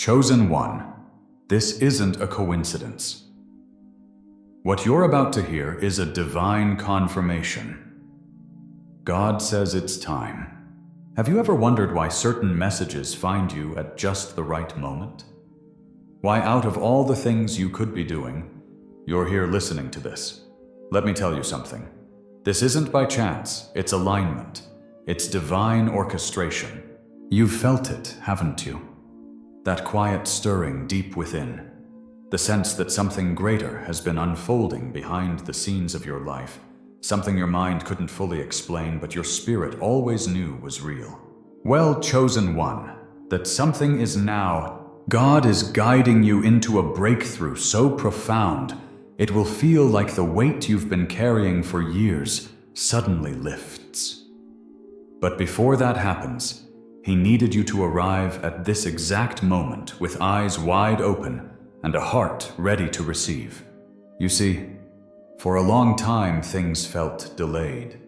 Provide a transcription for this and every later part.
Chosen one, this isn't a coincidence. What you're about to hear is a divine confirmation. God says it's time. Have you ever wondered why certain messages find you at just the right moment? Why out of all the things you could be doing, you're here listening to this? Let me tell you something. This isn't by chance, it's alignment. It's divine orchestration. You've felt it, haven't you? That quiet stirring deep within. The sense that something greater has been unfolding behind the scenes of your life. Something your mind couldn't fully explain, but your spirit always knew was real. Well, chosen one, that something is now. God is guiding you into a breakthrough so profound, it will feel like the weight you've been carrying for years suddenly lifts. But before that happens, He needed you to arrive at this exact moment with eyes wide open and a heart ready to receive. You see, for a long time things felt delayed,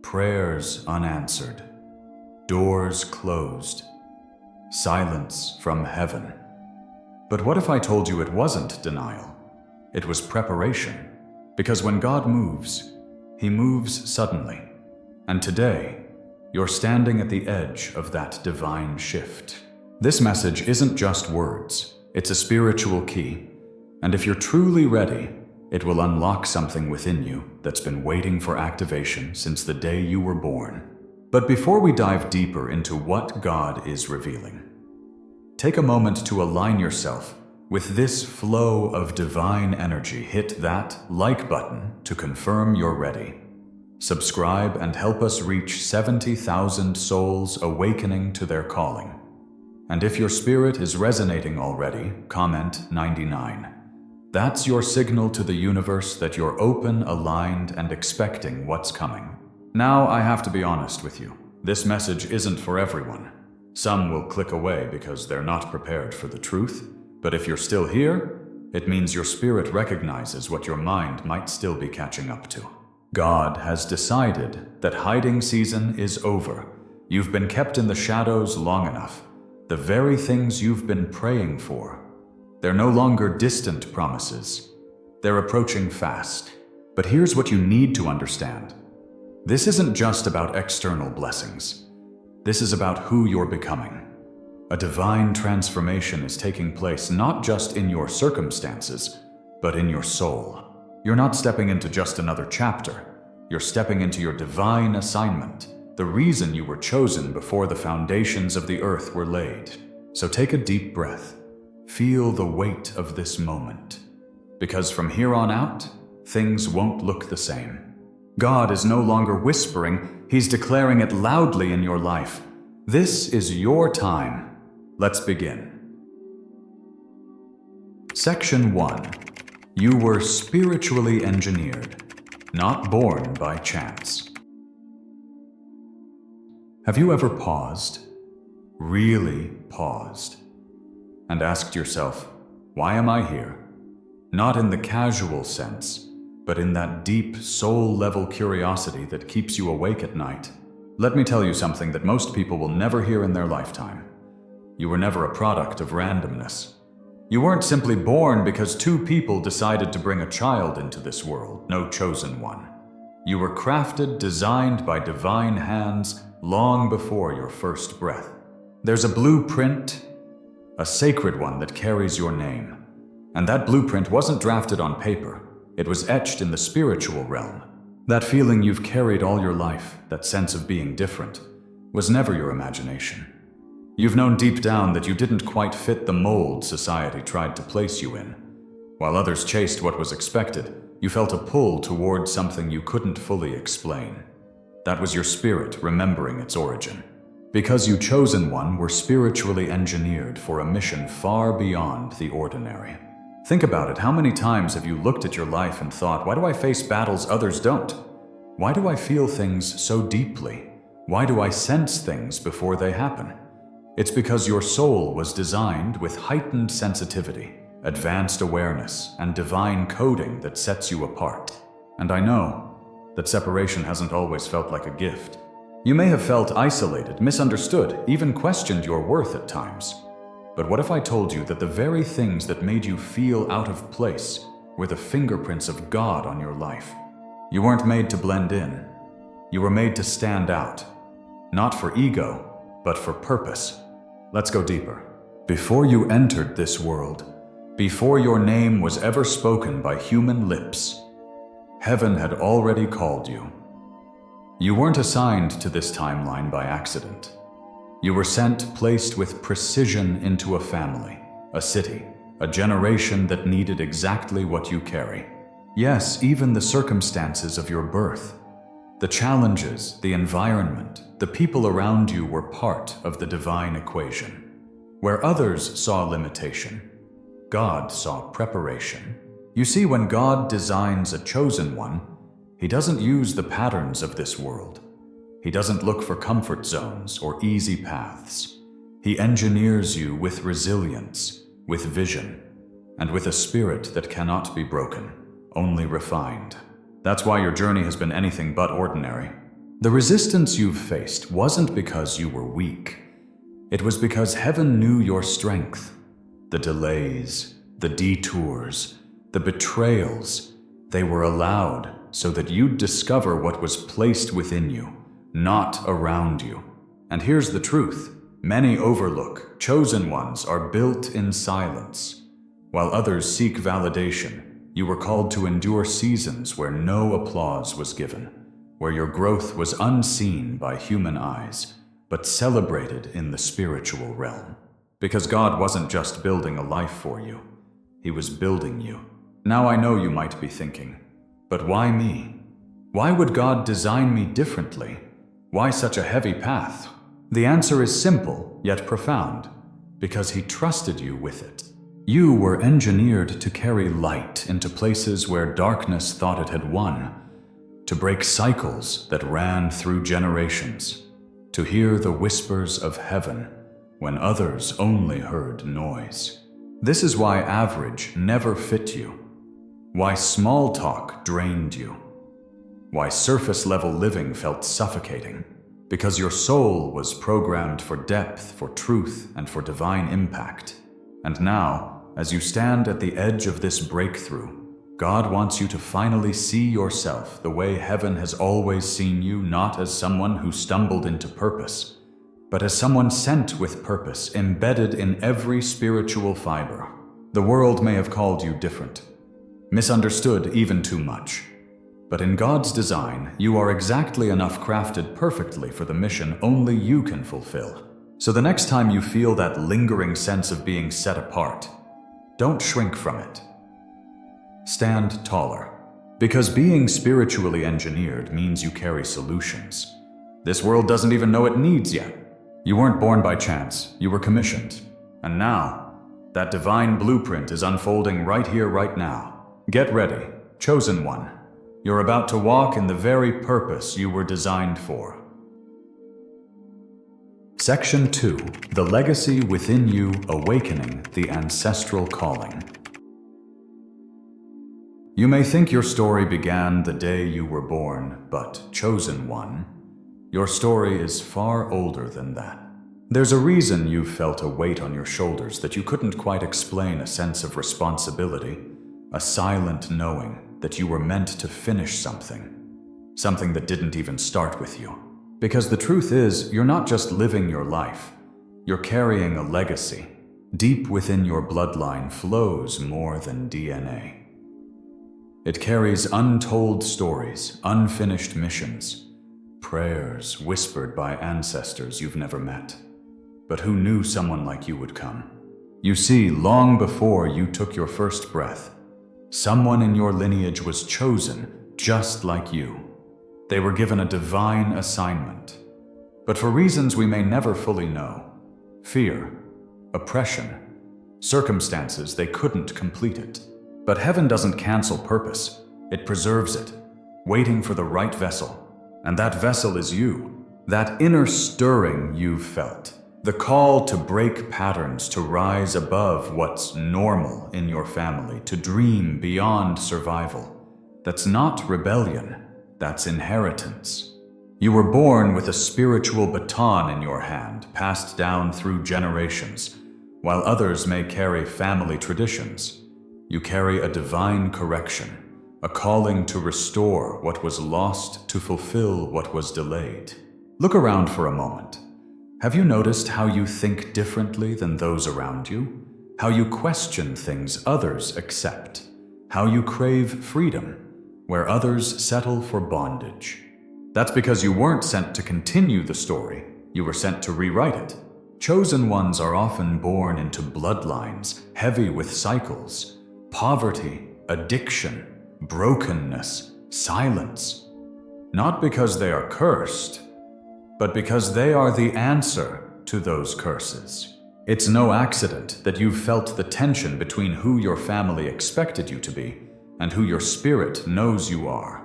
prayers unanswered, doors closed, silence from heaven. But what if I told you it wasn't denial? It was preparation. Because when God moves, He moves suddenly. And today, you're standing at the edge of that divine shift. This message isn't just words, it's a spiritual key. And if you're truly ready, it will unlock something within you that's been waiting for activation since the day you were born. But before we dive deeper into what God is revealing, take a moment to align yourself with this flow of divine energy. Hit that like button to confirm you're ready. Subscribe and help us reach 70,000 souls awakening to their calling. And if your spirit is resonating already, comment 99. That's your signal to the universe that you're open, aligned, and expecting what's coming. Now, I have to be honest with you. This message isn't for everyone. Some will click away because they're not prepared for the truth. But if you're still here, it means your spirit recognizes what your mind might still be catching up to. God has decided that hiding season is over. You've been kept in the shadows long enough. The very things you've been praying for. They're no longer distant promises. They're approaching fast. But here's what you need to understand. This isn't just about external blessings. This is about who you're becoming. A divine transformation is taking place not just in your circumstances, but in your soul. You're not stepping into just another chapter. You're stepping into your divine assignment, the reason you were chosen before the foundations of the earth were laid. So take a deep breath. Feel the weight of this moment. Because from here on out, things won't look the same. God is no longer whispering, He's declaring it loudly in your life. This is your time. Let's begin. Section 1. You were spiritually engineered, not born by chance. Have you ever paused, really paused, and asked yourself, why am I here? Not in the casual sense, but in that deep soul-level curiosity that keeps you awake at night. Let me tell you something that most people will never hear in their lifetime. You were never a product of randomness. You weren't simply born because two people decided to bring a child into this world, no chosen one. You were crafted, designed by divine hands long before your first breath. There's a blueprint, a sacred one that carries your name. And that blueprint wasn't drafted on paper. It was etched in the spiritual realm. That feeling you've carried all your life, that sense of being different, was never your imagination. You've known deep down that you didn't quite fit the mold society tried to place you in. While others chased what was expected, you felt a pull toward something you couldn't fully explain. That was your spirit remembering its origin. Because you chosen one were spiritually engineered for a mission far beyond the ordinary. Think about it. How many times have you looked at your life and thought, why do I face battles others don't? Why do I feel things so deeply? Why do I sense things before they happen? It's because your soul was designed with heightened sensitivity, advanced awareness, and divine coding that sets you apart. And I know that separation hasn't always felt like a gift. You may have felt isolated, misunderstood, even questioned your worth at times. But what if I told you that the very things that made you feel out of place were the fingerprints of God on your life? You weren't made to blend in. You were made to stand out. Not for ego, but for purpose. Let's go deeper. Before you entered this world, before your name was ever spoken by human lips, heaven had already called you. You weren't assigned to this timeline by accident. You were sent, placed with precision into a family, a city, a generation that needed exactly what you carry. Yes, even the circumstances of your birth, the challenges, the environment, the people around you were part of the divine equation. Where others saw limitation, God saw preparation. You see, when God designs a chosen one, He doesn't use the patterns of this world. He doesn't look for comfort zones or easy paths. He engineers you with resilience, with vision, and with a spirit that cannot be broken, only refined. That's why your journey has been anything but ordinary. The resistance you've faced wasn't because you were weak. It was because heaven knew your strength. The delays, the detours, the betrayals, they were allowed so that you'd discover what was placed within you, not around you. And here's the truth. Many overlook. Chosen ones are built in silence. While others seek validation, you were called to endure seasons where no applause was given, where your growth was unseen by human eyes, but celebrated in the spiritual realm. Because God wasn't just building a life for you. He was building you. Now I know you might be thinking, but why me? Why would God design me differently? Why such a heavy path? The answer is simple, yet profound. Because He trusted you with it. You were engineered to carry light into places where darkness thought it had won, to break cycles that ran through generations, to hear the whispers of heaven when others only heard noise. This is why average never fit you, why small talk drained you, why surface-level living felt suffocating, because your soul was programmed for depth, for truth, and for divine impact. And now, as you stand at the edge of this breakthrough, God wants you to finally see yourself the way heaven has always seen you, not as someone who stumbled into purpose, but as someone sent with purpose, embedded in every spiritual fiber. The world may have called you different, misunderstood even too much. But in God's design, you are exactly enough crafted perfectly for the mission only you can fulfill. So the next time you feel that lingering sense of being set apart, don't shrink from it. Stand taller. Because being spiritually engineered means you carry solutions. This world doesn't even know it needs yet. You weren't born by chance, you were commissioned. And now, that divine blueprint is unfolding right here, right now. Get ready, chosen one. You're about to walk in the very purpose you were designed for. Section 2. The Legacy Within You, Awakening the Ancestral Calling. You may think your story began the day you were born, but chosen one, your story is far older than that. There's a reason you've felt a weight on your shoulders that you couldn't quite explain, a sense of responsibility, a silent knowing that you were meant to finish something that didn't even start with you. Because the truth is, you're not just living your life, you're carrying a legacy. Deep within your bloodline flows more than DNA. It carries untold stories, unfinished missions, prayers whispered by ancestors you've never met, but who knew someone like you would come. You see, long before you took your first breath, someone in your lineage was chosen just like you. They were given a divine assignment. But for reasons we may never fully know, fear, oppression, circumstances, they couldn't complete it. But heaven doesn't cancel purpose, it preserves it, waiting for the right vessel. And that vessel is you, that inner stirring you've felt, the call to break patterns, to rise above what's normal in your family, to dream beyond survival. That's not rebellion, that's inheritance. You were born with a spiritual baton in your hand, passed down through generations, While others may carry family traditions, you carry a divine correction, a calling to restore what was lost, to fulfill what was delayed. Look around for a moment. Have you noticed how you think differently than those around you? How you question things others accept? How you crave freedom where others settle for bondage? That's because you weren't sent to continue the story, you were sent to rewrite it. Chosen ones are often born into bloodlines heavy with cycles, poverty, addiction, brokenness, silence. Not because they are cursed, but because they are the answer to those curses. It's no accident that you've felt the tension between who your family expected you to be and who your spirit knows you are.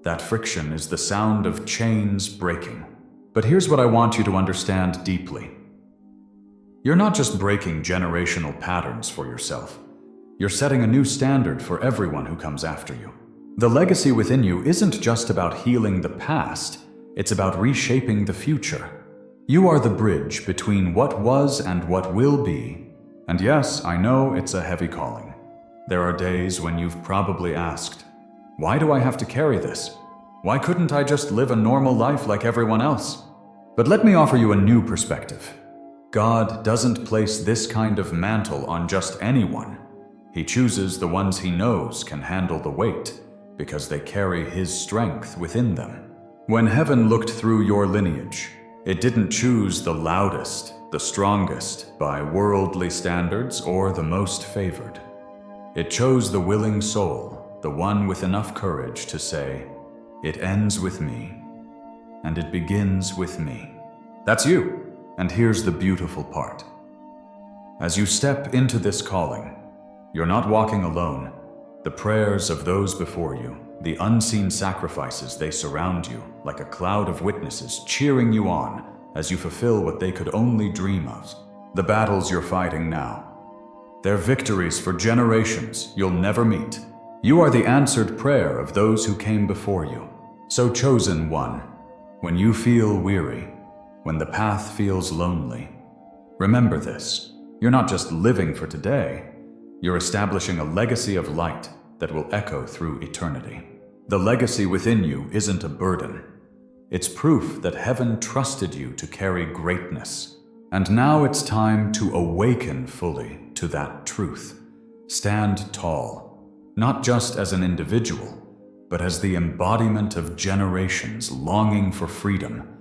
That friction is the sound of chains breaking. But here's what I want you to understand deeply. You're not just breaking generational patterns for yourself. You're setting a new standard for everyone who comes after you. The legacy within you isn't just about healing the past, it's about reshaping the future. You are the bridge between what was and what will be. And yes, I know it's a heavy calling. There are days when you've probably asked, why do I have to carry this? Why couldn't I just live a normal life like everyone else? But let me offer you a new perspective. God doesn't place this kind of mantle on just anyone. He chooses the ones he knows can handle the weight, because they carry his strength within them. When heaven looked through your lineage, it didn't choose the loudest, the strongest, by worldly standards or the most favored. It chose the willing soul, the one with enough courage to say, it ends with me, and it begins with me. That's you. And here's the beautiful part. As you step into this calling, you're not walking alone. The prayers of those before you, the unseen sacrifices, they surround you like a cloud of witnesses cheering you on as you fulfill what they could only dream of. The battles you're fighting now, they're victories for generations you'll never meet. You are the answered prayer of those who came before you. So chosen one, when you feel weary, when the path feels lonely, remember this. You're not just living for today, you're establishing a legacy of light that will echo through eternity. The legacy within you isn't a burden. It's proof that heaven trusted you to carry greatness. And now it's time to awaken fully to that truth. Stand tall, not just as an individual, but as the embodiment of generations longing for freedom,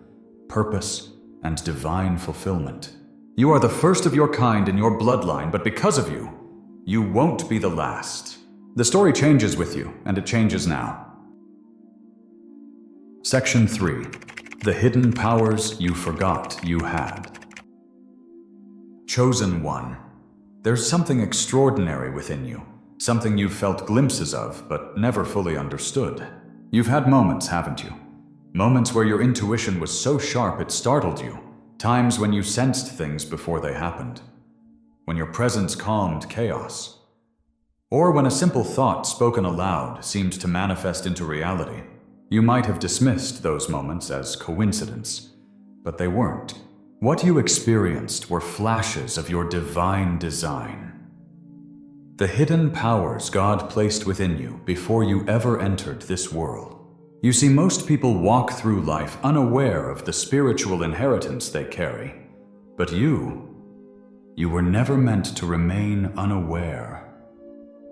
purpose, and divine fulfillment. You are the first of your kind in your bloodline, but because of you, you won't be the last. The story changes with you, and it changes now. Section 3. The hidden powers you forgot you had. Chosen one. There's something extraordinary within you, something you've felt glimpses of, but never fully understood. You've had moments, haven't you? Moments where your intuition was so sharp it startled you. Times when you sensed things before they happened. When your presence calmed chaos. Or when a simple thought spoken aloud seemed to manifest into reality. You might have dismissed those moments as coincidence, but they weren't. What you experienced were flashes of your divine design. The hidden powers God placed within you before you ever entered this world. You see, most people walk through life unaware of the spiritual inheritance they carry. But you were never meant to remain unaware.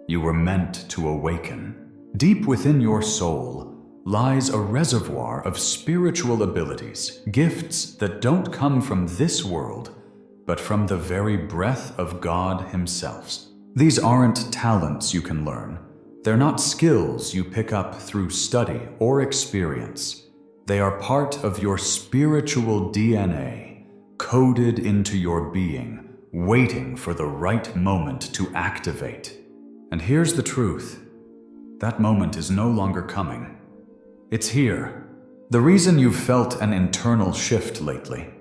You were meant to awaken. Deep within your soul lies a reservoir of spiritual abilities, gifts that don't come from this world, but from the very breath of God Himself. These aren't talents you can learn. They're not skills you pick up through study or experience. They are part of your spiritual DNA, coded into your being, waiting for the right moment to activate. And here's the truth. That moment is no longer coming. It's here. The reason you've felt an internal shift lately,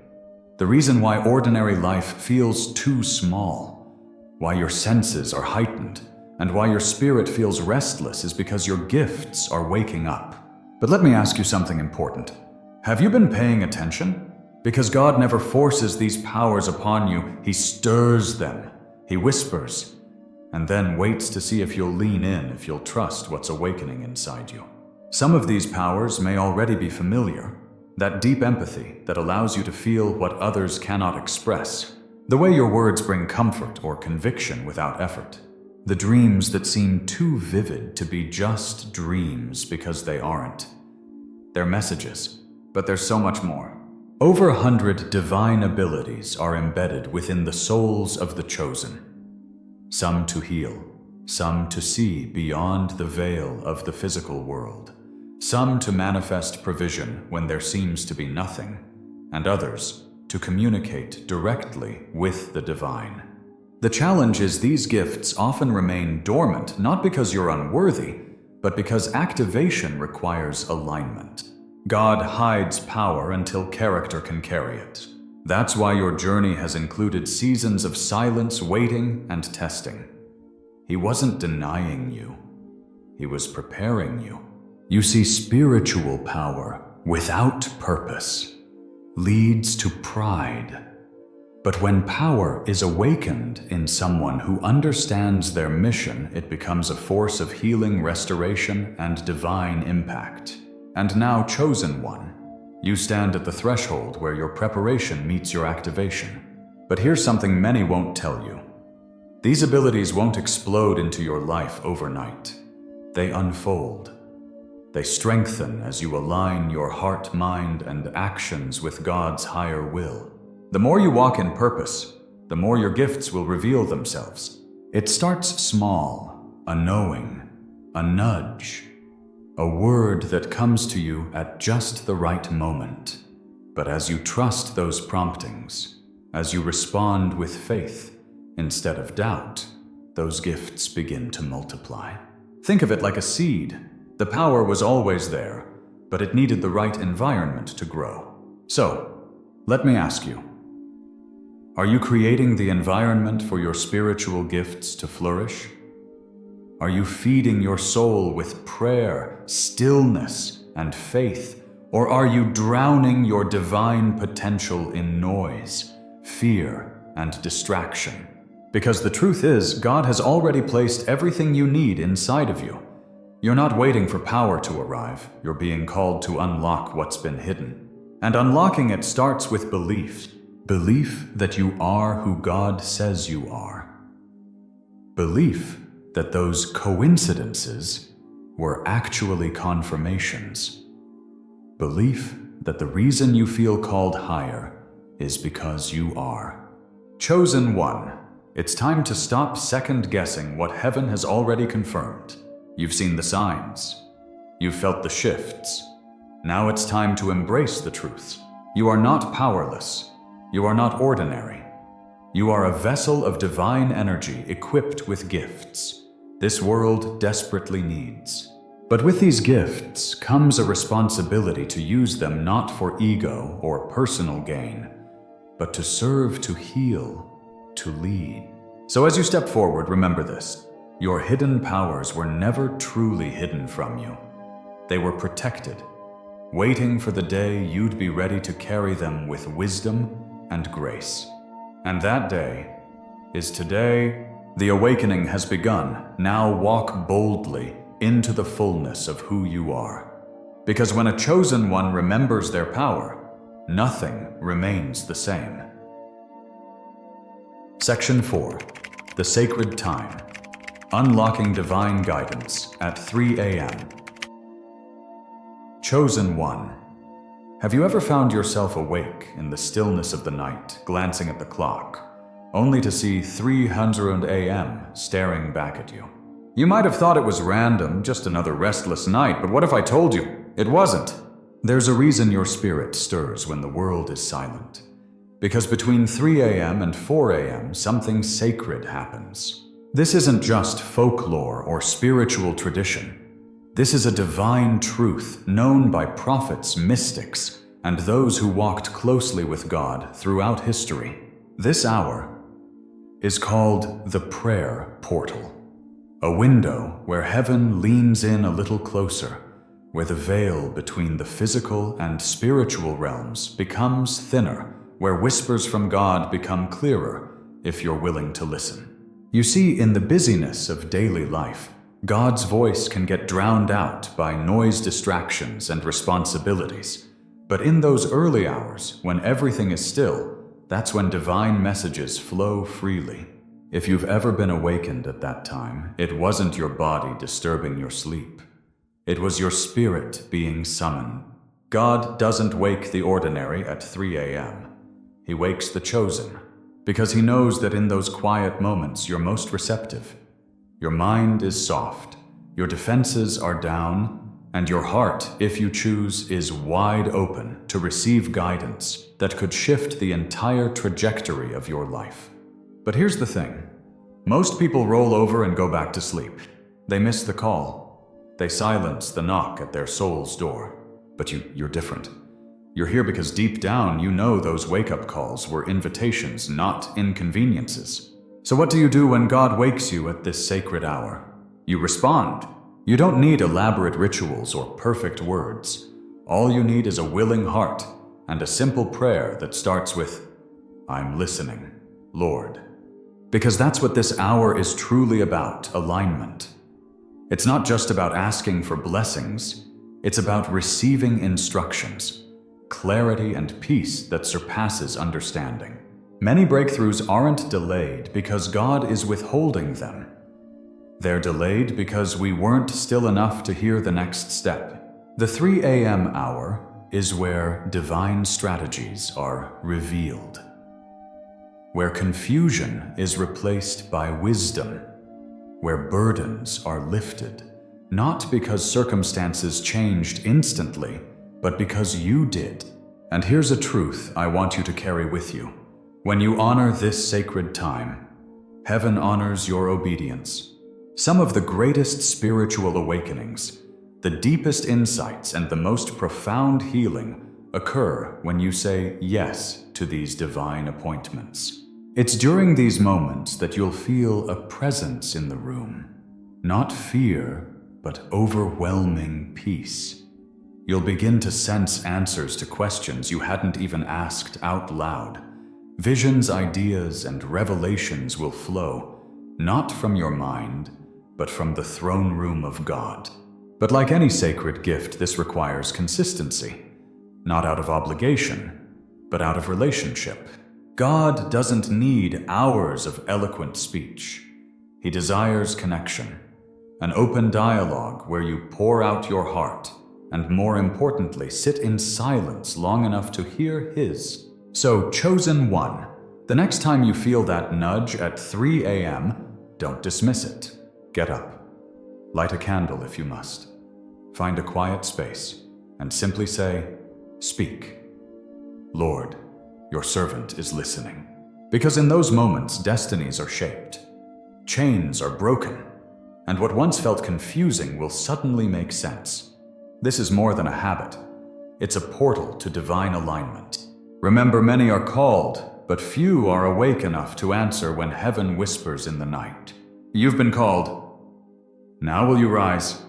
the reason why ordinary life feels too small, why your senses are heightened, and why your spirit feels restless is because your gifts are waking up. But let me ask you something important. Have you been paying attention? Because God never forces these powers upon you, He stirs them, He whispers, and then waits to see if you'll lean in, if you'll trust what's awakening inside you. Some of these powers may already be familiar, that deep empathy that allows you to feel what others cannot express, the way your words bring comfort or conviction without effort, the dreams that seem too vivid to be just dreams because they aren't. They're messages, but there's so much more. Over 100 divine abilities are embedded within the souls of the chosen. Some to heal, some to see beyond the veil of the physical world, some to manifest provision when there seems to be nothing, and others to communicate directly with the divine. The challenge is these gifts often remain dormant, not because you're unworthy, but because activation requires alignment. God hides power until character can carry it. That's why your journey has included seasons of silence, waiting, and testing. He wasn't denying you. He was preparing you. You see, spiritual power without purpose leads to pride. But when power is awakened in someone who understands their mission, it becomes a force of healing, restoration, and divine impact. And now, chosen one, you stand at the threshold where your preparation meets your activation. But here's something many won't tell you. These abilities won't explode into your life overnight. They unfold. They strengthen as you align your heart, mind, and actions with God's higher will. The more you walk in purpose, the more your gifts will reveal themselves. It starts small, a knowing, a nudge, a word that comes to you at just the right moment. But as you trust those promptings, as you respond with faith instead of doubt, those gifts begin to multiply. Think of it like a seed. The power was always there, but it needed the right environment to grow. So, let me ask you, are you creating the environment for your spiritual gifts to flourish? Are you feeding your soul with prayer, stillness, and faith? Or are you drowning your divine potential in noise, fear, and distraction? Because the truth is, God has already placed everything you need inside of you. You're not waiting for power to arrive. You're being called to unlock what's been hidden. And unlocking it starts with belief. Belief that you are who God says you are. Belief that those coincidences were actually confirmations. Belief that the reason you feel called higher is because you are. Chosen one, it's time to stop second-guessing what heaven has already confirmed. You've seen the signs. You've felt the shifts. Now it's time to embrace the truth. You are not powerless. You are not ordinary. You are a vessel of divine energy equipped with gifts this world desperately needs. But with these gifts comes a responsibility to use them not for ego or personal gain, but to serve, to heal, to lead. So as you step forward, remember this. Your hidden powers were never truly hidden from you. They were protected, waiting for the day you'd be ready to carry them with wisdom and grace. And that day is today. The awakening has begun. Now walk boldly into the fullness of who you are. Because when a chosen one remembers their power, nothing remains the same. Section 4. The Sacred Time. Unlocking Divine Guidance at 3 a.m. Chosen one. Have you ever found yourself awake in the stillness of the night, glancing at the clock, only to see 300 a.m. staring back at you? You might have thought it was random, just another restless night, but what if I told you it wasn't? There's a reason your spirit stirs when the world is silent. Because between 3 a.m. and 4 a.m., something sacred happens. This isn't just folklore or spiritual tradition. This is a divine truth known by prophets, mystics, and those who walked closely with God throughout history. This hour is called the prayer portal, a window where heaven leans in a little closer, where the veil between the physical and spiritual realms becomes thinner, where whispers from God become clearer if you're willing to listen. You see, in the busyness of daily life, God's voice can get drowned out by noise distractions and responsibilities. But in those early hours, when everything is still, that's when divine messages flow freely. If you've ever been awakened at that time, it wasn't your body disturbing your sleep. It was your spirit being summoned. God doesn't wake the ordinary at 3 a.m. He wakes the chosen, because he knows that in those quiet moments you're most receptive. Your mind is soft, your defenses are down, and your heart, if you choose, is wide open to receive guidance that could shift the entire trajectory of your life. But here's the thing. Most people roll over and go back to sleep. They miss the call. They silence the knock at their soul's door. But you're different. You're here because deep down you know those wake-up calls were invitations, not inconveniences. So what do you do when God wakes you at this sacred hour? You respond. You don't need elaborate rituals or perfect words. All you need is a willing heart and a simple prayer that starts with, "I'm listening, Lord." Because that's what this hour is truly about, alignment. It's not just about asking for blessings, it's about receiving instructions, clarity and peace that surpasses understanding. Many breakthroughs aren't delayed because God is withholding them. They're delayed because we weren't still enough to hear the next step. The 3 a.m. hour is where divine strategies are revealed, where confusion is replaced by wisdom, where burdens are lifted, not because circumstances changed instantly, but because you did. And here's a truth I want you to carry with you. When you honor this sacred time, heaven honors your obedience. Some of the greatest spiritual awakenings, the deepest insights, and the most profound healing occur when you say yes to these divine appointments. It's during these moments that you'll feel a presence in the room. Not fear, but overwhelming peace. You'll begin to sense answers to questions you hadn't even asked out loud. Visions, ideas, and revelations will flow, not from your mind, but from the throne room of God. But like any sacred gift, this requires consistency, not out of obligation, but out of relationship. God doesn't need hours of eloquent speech. He desires connection, an open dialogue where you pour out your heart, and more importantly, sit in silence long enough to hear His. So, chosen one, the next time you feel that nudge at 3 a.m., don't dismiss it. Get up. Light a candle if you must. Find a quiet space and simply say, "Speak. Lord, your servant is listening." Because in those moments, destinies are shaped. Chains are broken. And what once felt confusing will suddenly make sense. This is more than a habit. It's a portal to divine alignment. Remember, many are called, but few are awake enough to answer when heaven whispers in the night. You've been called. Now will you rise?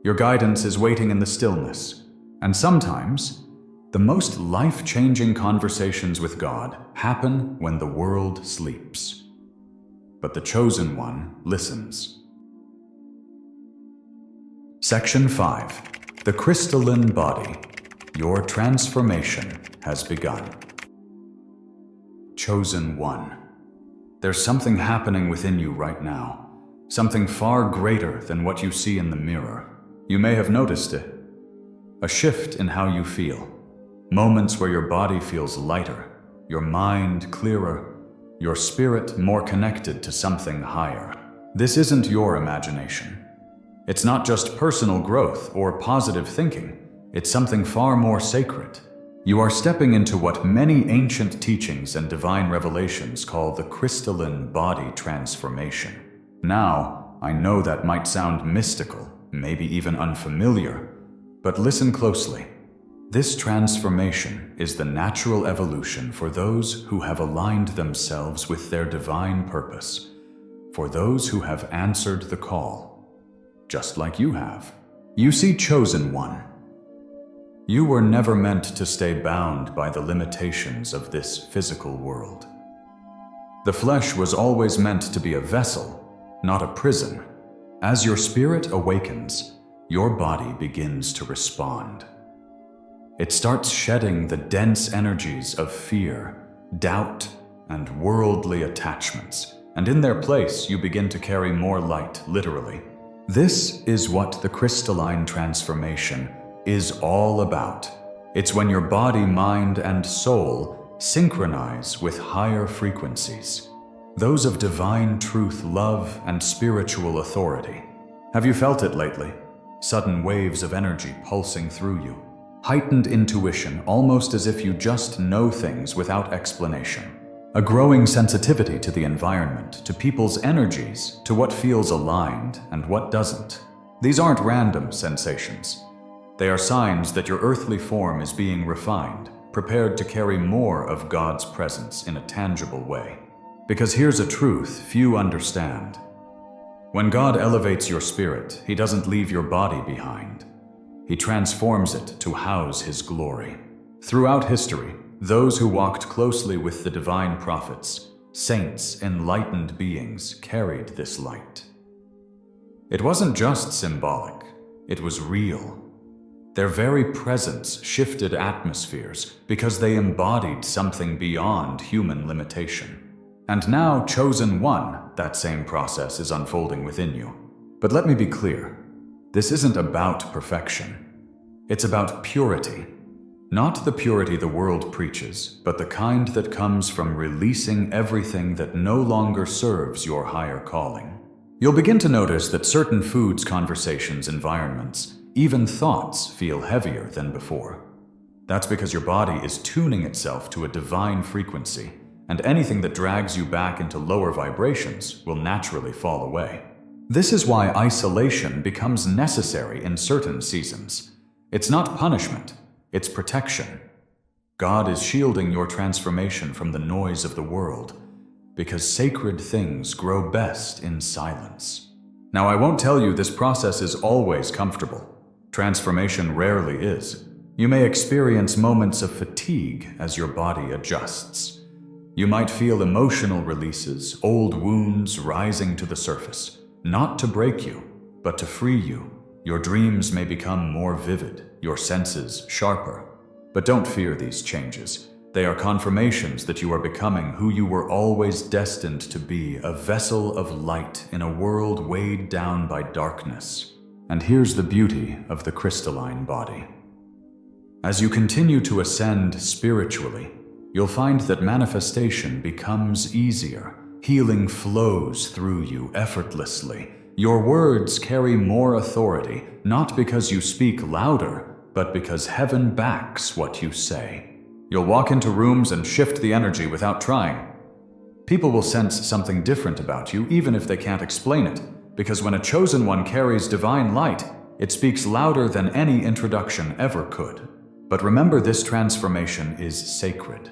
Your guidance is waiting in the stillness. And sometimes, the most life-changing conversations with God happen when the world sleeps. But the chosen one listens. Section 5. The Crystalline Body. Your transformation has begun. Chosen one. There's something happening within you right now. Something far greater than what you see in the mirror. You may have noticed it. A shift in how you feel. Moments where your body feels lighter, your mind clearer, your spirit more connected to something higher. This isn't your imagination. It's not just personal growth or positive thinking. It's something far more sacred. You are stepping into what many ancient teachings and divine revelations call the crystalline body transformation. Now, I know that might sound mystical, maybe even unfamiliar, but listen closely. This transformation is the natural evolution for those who have aligned themselves with their divine purpose, for those who have answered the call, just like you have. You see, Chosen One, you were never meant to stay bound by the limitations of this physical world. The flesh was always meant to be a vessel, not a prison. As your spirit awakens, your body begins to respond. It starts shedding the dense energies of fear, doubt, and worldly attachments, and in their place you begin to carry more light, literally. This is what the crystalline transformation is all about. It's when your body, mind, and soul synchronize with higher frequencies, those of divine truth, love, and spiritual authority. Have you felt it lately? Sudden waves of energy pulsing through you. Heightened intuition, almost as if you just know things without explanation. A growing sensitivity to the environment, to people's energies, to what feels aligned and what doesn't. These aren't random sensations. They are signs that your earthly form is being refined, prepared to carry more of God's presence in a tangible way. Because here's a truth few understand. When God elevates your spirit, He doesn't leave your body behind. He transforms it to house His glory. Throughout history, those who walked closely with the divine prophets, saints, enlightened beings, carried this light. It wasn't just symbolic, it was real. Their very presence shifted atmospheres because they embodied something beyond human limitation. And now, Chosen One, that same process is unfolding within you. But let me be clear, this isn't about perfection. It's about purity. Not the purity the world preaches, but the kind that comes from releasing everything that no longer serves your higher calling. You'll begin to notice that certain foods, conversations, environments, even thoughts feel heavier than before. That's because your body is tuning itself to a divine frequency, and anything that drags you back into lower vibrations will naturally fall away. This is why isolation becomes necessary in certain seasons. It's not punishment. It's protection. God is shielding your transformation from the noise of the world, because sacred things grow best in silence. Now, I won't tell you this process is always comfortable. Transformation rarely is. You may experience moments of fatigue as your body adjusts. You might feel emotional releases, old wounds rising to the surface, not to break you, but to free you. Your dreams may become more vivid, your senses sharper. But don't fear these changes. They are confirmations that you are becoming who you were always destined to be, a vessel of light in a world weighed down by darkness. And here's the beauty of the crystalline body. As you continue to ascend spiritually, you'll find that manifestation becomes easier. Healing flows through you effortlessly. Your words carry more authority, not because you speak louder, but because heaven backs what you say. You'll walk into rooms and shift the energy without trying. People will sense something different about you, even if they can't explain it, because when a chosen one carries divine light, it speaks louder than any introduction ever could. But remember, this transformation is sacred.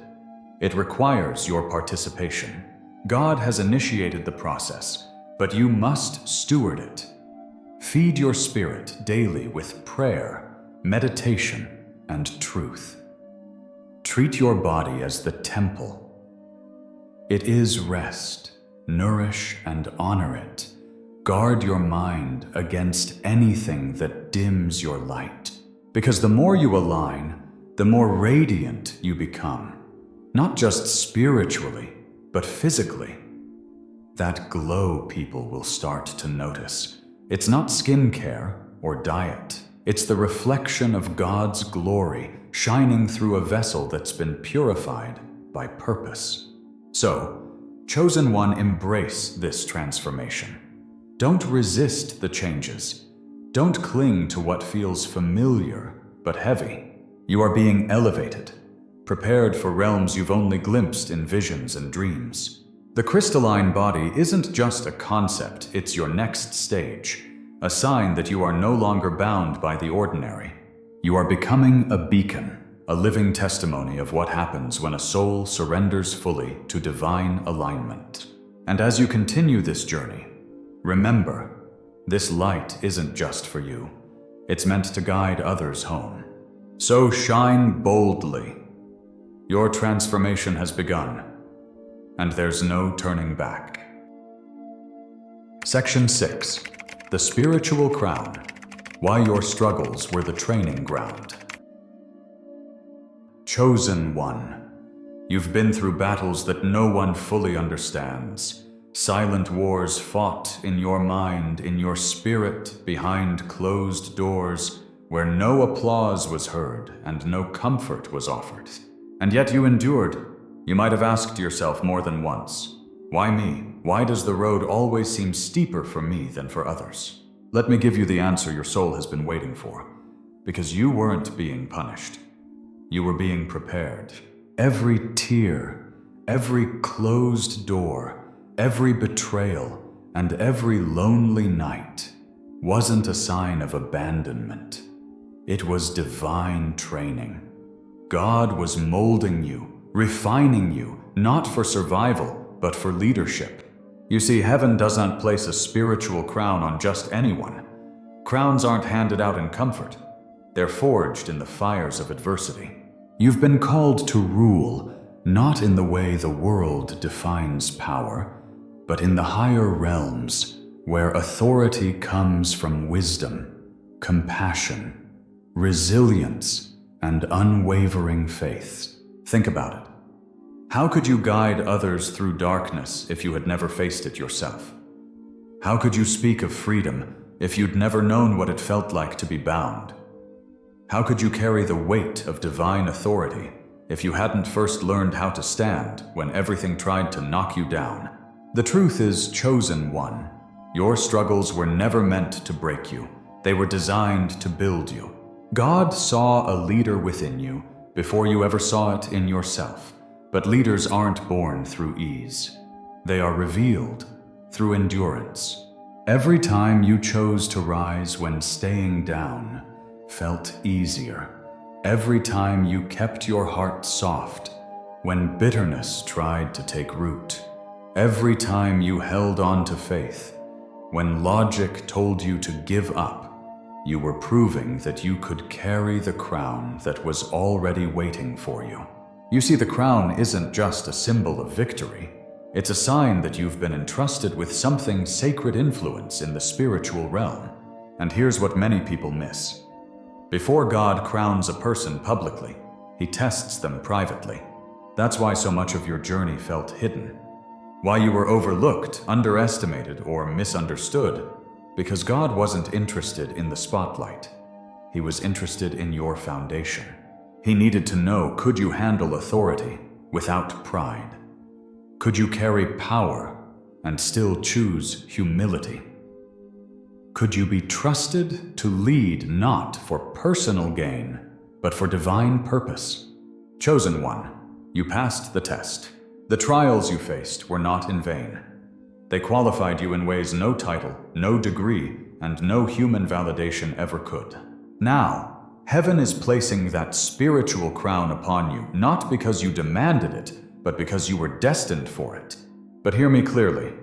It requires your participation. God has initiated the process, but you must steward it. Feed your spirit daily with prayer, meditation, and truth. Treat your body as the temple. It is rest. Nourish and honor it. Guard your mind against anything that dims your light. Because the more you align, the more radiant you become. Not just spiritually, but physically. That glow people will start to notice. It's not skincare or diet. It's the reflection of God's glory shining through a vessel that's been purified by purpose. So, chosen one, embrace this transformation. Don't resist the changes. Don't cling to what feels familiar but heavy. You are being elevated, prepared for realms you've only glimpsed in visions and dreams. The crystalline body isn't just a concept, it's your next stage, a sign that you are no longer bound by the ordinary. You are becoming a beacon, a living testimony of what happens when a soul surrenders fully to divine alignment. And as you continue this journey, remember, this light isn't just for you. It's meant to guide others home. So shine boldly. Your transformation has begun, and there's no turning back. Section 6. The Spiritual Crown. Why your struggles were the training ground. Chosen one. You've been through battles that no one fully understands. Silent wars fought in your mind, in your spirit, behind closed doors, where no applause was heard and no comfort was offered. And yet you endured. You might have asked yourself more than once, why me? Why does the road always seem steeper for me than for others? Let me give you the answer your soul has been waiting for. Because you weren't being punished. You were being prepared. Every tear, every closed door, every betrayal, and every lonely night wasn't a sign of abandonment. It was divine training. God was molding you, refining you, not for survival, but for leadership. You see, heaven does not place a spiritual crown on just anyone. Crowns aren't handed out in comfort. They're forged in the fires of adversity. You've been called to rule, not in the way the world defines power, but in the higher realms, where authority comes from wisdom, compassion, resilience, and unwavering faith. Think about it. How could you guide others through darkness if you had never faced it yourself? How could you speak of freedom if you'd never known what it felt like to be bound? How could you carry the weight of divine authority if you hadn't first learned how to stand when everything tried to knock you down? The truth is, chosen one, your struggles were never meant to break you. They were designed to build you. God saw a leader within you before you ever saw it in yourself. But leaders aren't born through ease. They are revealed through endurance. Every time you chose to rise when staying down felt easier. Every time you kept your heart soft when bitterness tried to take root. Every time you held on to faith when logic told you to give up, you were proving that you could carry the crown that was already waiting for you. You see, the crown isn't just a symbol of victory. It's a sign that you've been entrusted with something sacred influence in the spiritual realm. And here's what many people miss. Before God crowns a person publicly, He tests them privately. That's why so much of your journey felt hidden. Why you were overlooked, underestimated, or misunderstood. Because God wasn't interested in the spotlight. He was interested in your foundation. He needed to know, could you handle authority without pride? Could you carry power and still choose humility? Could you be trusted to lead not for personal gain, but for divine purpose? Chosen one, you passed the test. The trials you faced were not in vain. They qualified you in ways no title, no degree, and no human validation ever could. Now, heaven is placing that spiritual crown upon you, not because you demanded it, but because you were destined for it. But hear me clearly.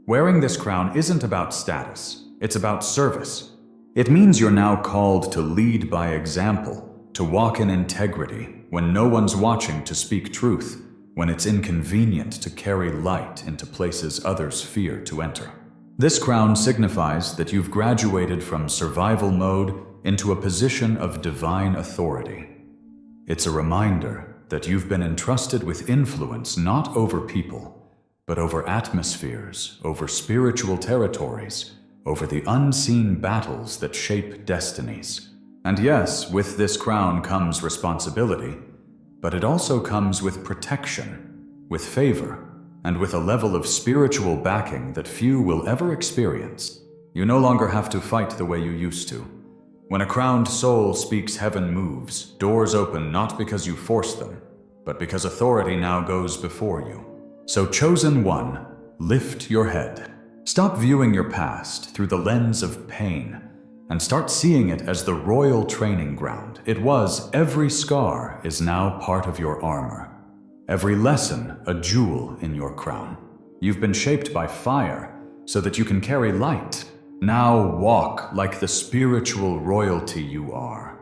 Wearing this crown isn't about status. It's about service. It means you're now called to lead by example, to walk in integrity when no one's watching, to speak truth, when it's inconvenient to carry light into places others fear to enter. This crown signifies that you've graduated from survival mode into a position of divine authority. It's a reminder that you've been entrusted with influence not over people, but over atmospheres, over spiritual territories, over the unseen battles that shape destinies. And yes, with this crown comes responsibility, but it also comes with protection, with favor, and with a level of spiritual backing that few will ever experience. You no longer have to fight the way you used to. When a crowned soul speaks, heaven moves. Doors open not because you force them, but because authority now goes before you. So, chosen one, lift your head. Stop viewing your past through the lens of pain and start seeing it as the royal training ground it was. Every scar is now part of your armor. Every lesson a jewel in your crown. You've been shaped by fire so that you can carry light, Now walk like the spiritual royalty you are,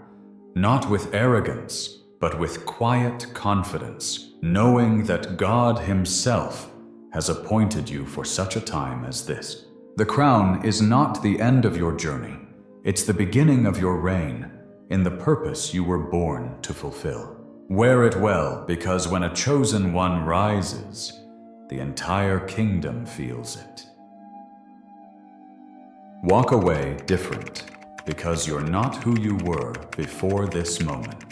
not with arrogance, but with quiet confidence, knowing that God Himself has appointed you for such a time as this. The crown is not the end of your journey. It's the beginning of your reign in the purpose you were born to fulfill. Wear it well, because when a chosen one rises, the entire kingdom feels it. Walk away different, because you're not who you were before this moment.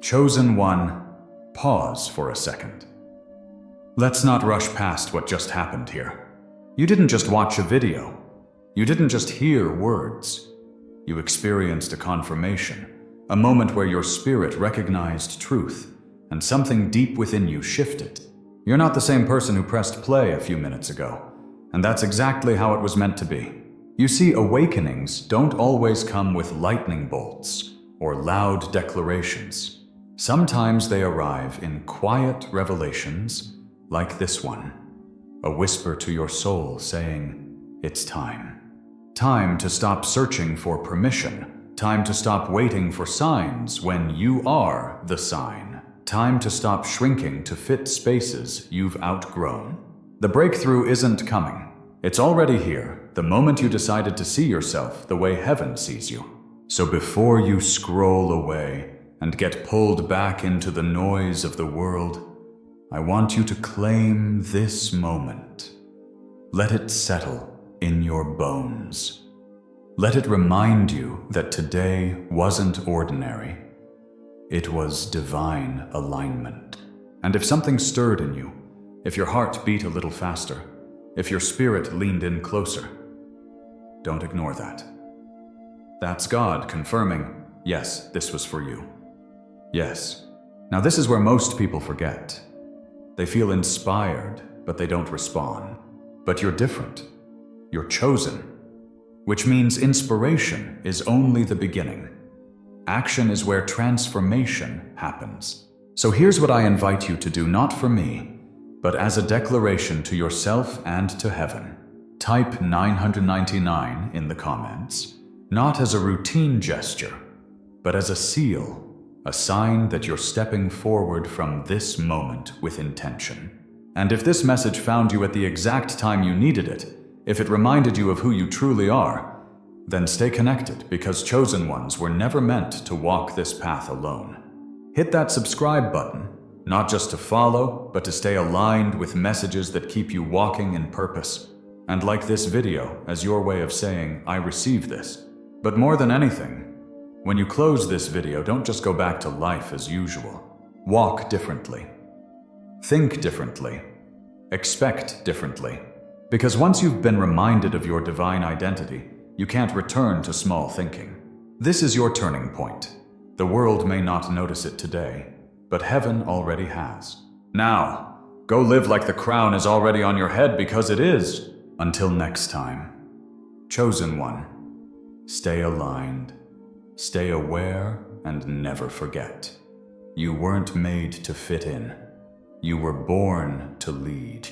Chosen one, pause for a second. Let's not rush past what just happened here. You didn't just watch a video. You didn't just hear words. You experienced a confirmation, a moment where your spirit recognized truth, and something deep within you shifted. You're not the same person who pressed play a few minutes ago, and that's exactly how it was meant to be. You see, awakenings don't always come with lightning bolts or loud declarations. Sometimes they arrive in quiet revelations like this one, a whisper to your soul saying, "It's time." Time to stop searching for permission. Time to stop waiting for signs when you are the sign. Time to stop shrinking to fit spaces you've outgrown. The breakthrough isn't coming. It's already here, the moment you decided to see yourself the way heaven sees you. So before you scroll away and get pulled back into the noise of the world, I want you to claim this moment. Let it settle in your bones. Let it remind you that today wasn't ordinary. It was divine alignment. And if something stirred in you, if your heart beat a little faster, if your spirit leaned in closer, don't ignore that. That's God confirming, yes, this was for you. Yes. Now this is where most people forget. They feel inspired, but they don't respond. But you're different. You're chosen. Which means inspiration is only the beginning. Action is where transformation happens. So here's what I invite you to do, not for me, but as a declaration to yourself and to heaven. Type 999 in the comments, not as a routine gesture, but as a seal, a sign that you're stepping forward from this moment with intention. And if this message found you at the exact time you needed it, if it reminded you of who you truly are, then stay connected, because chosen ones were never meant to walk this path alone. Hit that subscribe button, not just to follow, but to stay aligned with messages that keep you walking in purpose. And like this video as your way of saying, I receive this. But more than anything, when you close this video, don't just go back to life as usual. Walk differently. Think differently. Expect differently. Because once you've been reminded of your divine identity, you can't return to small thinking. This is your turning point. The world may not notice it today, but heaven already has. Now, go live like the crown is already on your head, because it is. Until next time, chosen one, stay aligned, stay aware, and never forget. You weren't made to fit in. You were born to lead.